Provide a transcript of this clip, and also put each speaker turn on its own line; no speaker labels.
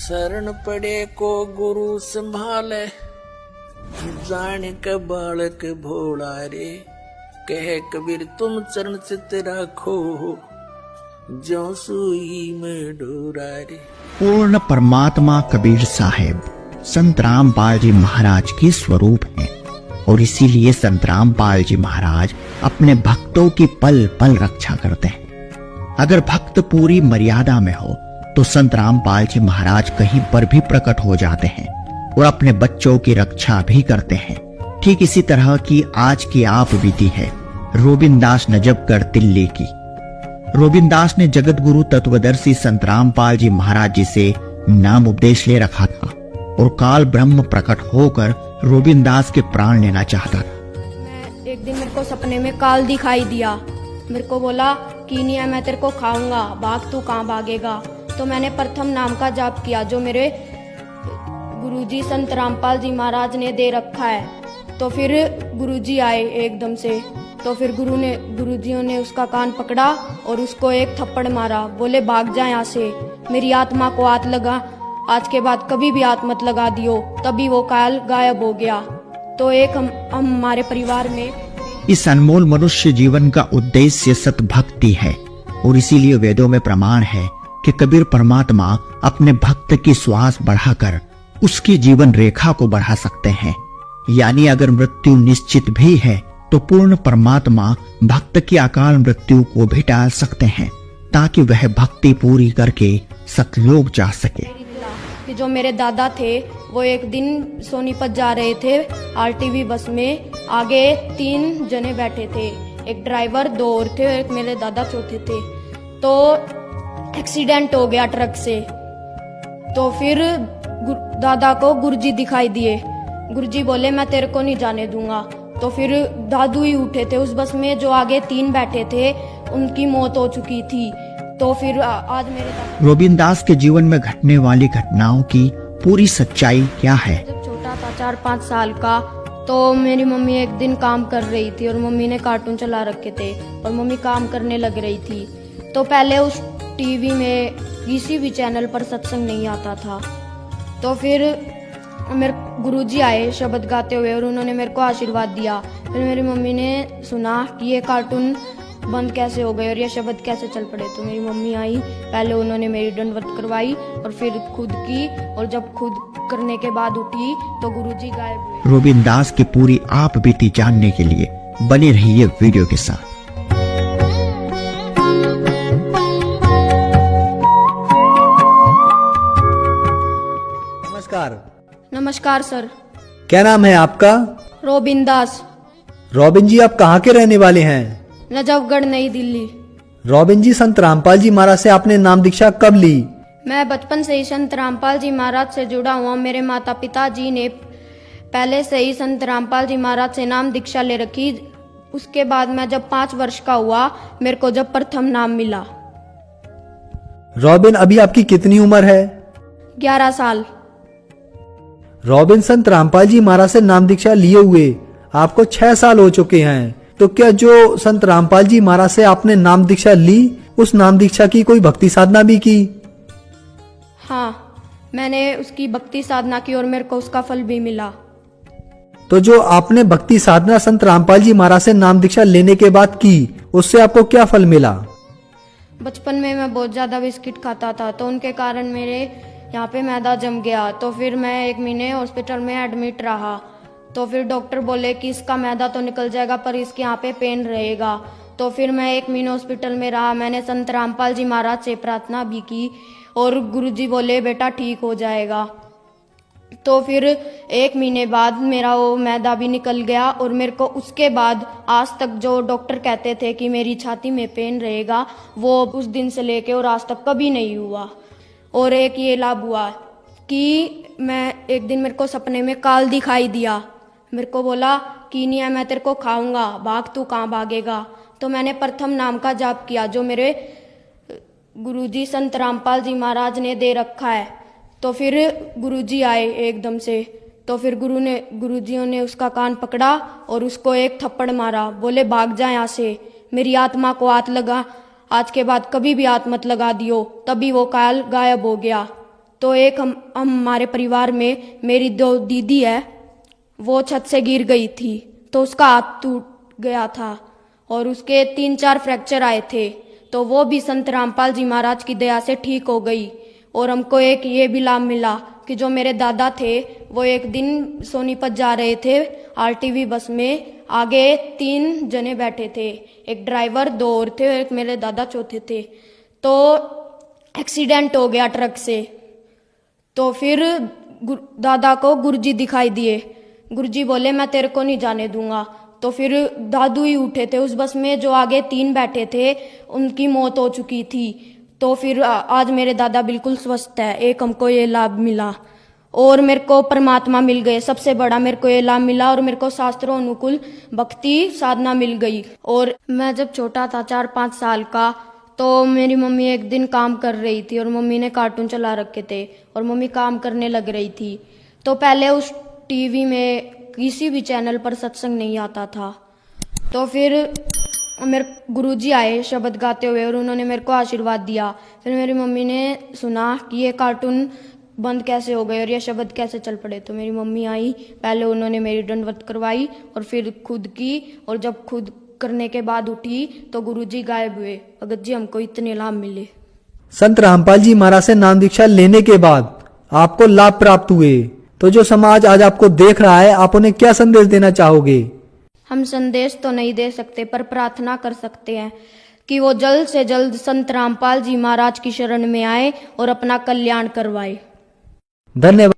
शरण पड़े को गुरु संभाले, जान के बालक भोला रे। कहे कबीर तुम चरण चित राखो, ज्यों सुई में डोरा रे।
पूर्ण परमात्मा कबीर साहेब संत रामपाल जी महाराज के स्वरूप हैं और इसीलिए संत रामपाल जी महाराज अपने भक्तों की पल पल रक्षा करते हैं। अगर भक्त पूरी मर्यादा में हो तो संत रामपाल जी महाराज कहीं पर भी प्रकट हो जाते हैं और अपने बच्चों की रक्षा भी करते हैं। ठीक इसी तरह की आज की आप बीती है रोबिनदास नजबगढ़ दिल्ली की। रोबिनदास ने जगत गुरु तत्वदर्शी संत रामपाल जी महाराज जी से नाम उपदेश ले रखा था और काल ब्रह्म प्रकट होकर रोबिनदास के प्राण लेना चाहता था।
एक दिन मेरे को सपने में काल दिखाई दिया। मेरे को बोला कीनिया मैं तेरे को खाऊंगा, भाग तू कहाँ भागेगा। तो मैंने प्रथम नाम का जाप किया जो मेरे गुरुजी संत रामपाल जी महाराज ने दे रखा है। तो फिर गुरुजी आए एकदम से, तो फिर गुरुजियों ने उसका कान पकड़ा और उसको एक थप्पड़ मारा। बोले भाग जा यहाँ से, मेरी आत्मा को हाथ लगा, आज के बाद कभी भी हाथ मत लगा दियो। तभी वो काल गायब हो गया। तो एक हम हमारे परिवार में
इस अनमोल मनुष्य जीवन का उद्देश्य सतभक्ति है और इसीलिए वेदों में प्रमाण है कि कबीर परमात्मा अपने भक्त की श्वास बढ़ाकर उसकी जीवन रेखा को बढ़ा सकते हैं। यानी अगर मृत्यु निश्चित भी है तो पूर्ण परमात्मा भक्त की अकाल मृत्यु को भी टाल सकते हैं ताकि वह भक्ति पूरी करके सतलोक जा सके।
कि जो मेरे दादा थे वो एक दिन सोनीपत जा रहे थे आरटीवी बस में। आगे 3 जने बैठे थे, एक ड्राइवर, 2 और थे, एक मेरे दादा चौथे थे। तो एक्सीडेंट हो गया ट्रक से। तो फिर दादा को गुरुजी दिखाई दिए। गुरुजी बोले मैं तेरे को नहीं जाने दूंगा। तो फिर दादू ही उठे थे उस बस में। जो आगे 3 बैठे थे उनकी मौत हो चुकी थी। तो फिर आज मेरे
रोबिनदास के जीवन में घटने वाली घटनाओं की पूरी सच्चाई क्या है?
जब छोटा था 4-5 साल का, तो मेरी मम्मी एक दिन काम कर रही थी और मम्मी ने कार्टून चला रखे थे और मम्मी काम करने लग रही थी। तो पहले उस टीवी में किसी भी चैनल पर सत्संग नहीं आता था। तो फिर मेरे गुरुजी आए शब्द गाते हुए और उन्होंने मेरे को आशीर्वाद दिया। फिर मेरी मम्मी ने सुना कि ये कार्टून बंद कैसे हो गए और ये शब्द कैसे चल पड़े। तो मेरी मम्मी आई, पहले उन्होंने मेरी दंडवत करवाई और फिर खुद की, और जब खुद करने के बाद उठी तो गुरुजी गायब हुए।
रोबिनदास की पूरी आप बीती जानने के लिए बने रहिए वीडियो के साथ।
नमस्कार सर।
क्या नाम है आपका?
रोबिनदास।
रॉबिन जी, आप कहाँ के रहने वाले हैं?
नजफगढ़, नई दिल्ली।
रॉबिन जी, संत रामपाल जी महाराज से आपने नाम दीक्षा कब ली?
मैं बचपन से ही संत रामपाल जी महाराज से जुड़ा हुआ। मेरे माता पिता जी ने पहले से ही संत रामपाल जी महाराज से नाम दीक्षा ले रखी। उसके बाद मैं जब 5 वर्ष का हुआ, मेरे को जब प्रथम नाम मिला।
रॉबिन, अभी आपकी कितनी उम्र है?
11 साल।
रॉबिन, संत रामपाल जी महाराज से नाम दीक्षा लिए हुए आपको 6 साल हो चुके हैं। तो क्या जो संत रामपाल जी महाराज से आपने नाम दीक्षा ली, उस नाम दीक्षा की कोई भक्ति साधना भी की?
हाँ, मैंने उसकी भक्ति साधना की और मेरे को उसका फल भी मिला।
तो जो आपने भक्ति साधना संत रामपाल जी महाराज से नाम दीक्षा लेने के बाद की, उससे आपको क्या फल मिला?
बचपन में मैं बहुत ज्यादा बिस्किट खाता था, तो उनके कारण मेरे यहाँ पे मैदा जम गया। तो फिर मैं 1 महीने हॉस्पिटल में एडमिट रहा। तो फिर डॉक्टर बोले कि इसका मैदा तो निकल जाएगा पर इसके यहाँ पे पेन रहेगा। तो फिर मैं 1 महीने हॉस्पिटल में रहा। मैंने संत रामपाल जी महाराज से प्रार्थना भी की और गुरुजी बोले बेटा ठीक हो जाएगा। तो फिर 1 महीने बाद मेरा वो मैदा भी निकल गया और मेरे को उसके बाद आज तक जो डॉक्टर कहते थे कि मेरी छाती में पेन रहेगा, वो उस दिन से लेके और आज तक कभी नहीं हुआ। और एक ये लाभ हुआ कि मैं एक दिन मेरे को सपने में काल दिखाई दिया। मेरे को बोला कीनिया मैं तेरे को खाऊंगा, भाग तू कहाँ भागेगा। तो मैंने प्रथम नाम का जाप किया जो मेरे गुरुजी संत रामपाल जी महाराज ने दे रखा है। तो फिर गुरुजी आए एकदम से, तो फिर गुरुजियों ने उसका कान पकड़ा और उसको एक थप्पड़ मारा। बोले भाग जा यहाँ से, मेरी आत्मा को हाथ लगा, आज के बाद कभी भी हाथ मत लगा दियो। तभी वो काल गायब हो गया। तो एक हम हमारे परिवार में मेरी 2 दीदी है, वो छत से गिर गई थी तो उसका हाथ टूट गया था और उसके 3-4 फ्रैक्चर आए थे, तो वो भी संत रामपाल जी महाराज की दया से ठीक हो गई। और हमको एक ये भी लाभ मिला कि जो मेरे दादा थे वो एक दिन सोनीपत जा रहे थे आरटीवी बस में, आगे 3 जने बैठे थे, एक ड्राइवर, 2 और थे, एक मेरे दादा चौथे थे। तो एक्सीडेंट हो गया ट्रक से। तो फिर दादा को गुरुजी दिखाई दिए। गुरुजी बोले मैं तेरे को नहीं जाने दूंगा। तो फिर दादू ही उठे थे उस बस में, जो आगे 3 बैठे थे उनकी मौत हो चुकी थी। तो फिर आज मेरे दादा बिल्कुल स्वस्थ है। एक हमको ये लाभ मिला और मेरे को परमात्मा मिल गए, सबसे बड़ा मेरे को ये लाभ मिला। और मेरे को शास्त्रों अनुकूल भक्ति साधना मिल गई। और मैं जब छोटा था 4-5 साल का, तो मेरी मम्मी एक दिन काम कर रही थी और मम्मी ने कार्टून चला रखे थे और मम्मी काम करने लग रही थी। तो पहले उस टीवी में किसी भी चैनल पर सत्संग नहीं आता था। तो फिर मेरे गुरुजी आए शब्द गाते हुए और उन्होंने मेरे को आशीर्वाद दिया। फिर मेरी मम्मी ने सुना कि ये कार्टून बंद कैसे हो गए और ये शब्द कैसे चल पड़े। तो मेरी मम्मी आई, पहले उन्होंने मेरी दंडवत करवाई और फिर खुद की, और जब खुद करने के बाद उठी तो गुरुजी गायब हुए। भगत जी हमको इतने लाभ मिले।
संत रामपाल जी महाराज से नाम दीक्षा लेने के बाद आपको लाभ प्राप्त हुए, तो जो समाज आज आपको देख रहा है, आप उन्हें क्या संदेश देना चाहोगे?
हम संदेश तो नहीं दे सकते, पर प्रार्थना कर सकते हैं कि वो जल्द से जल्द संत रामपाल जी महाराज की शरण में आए और अपना कल्याण करवाए।
धन्यवाद।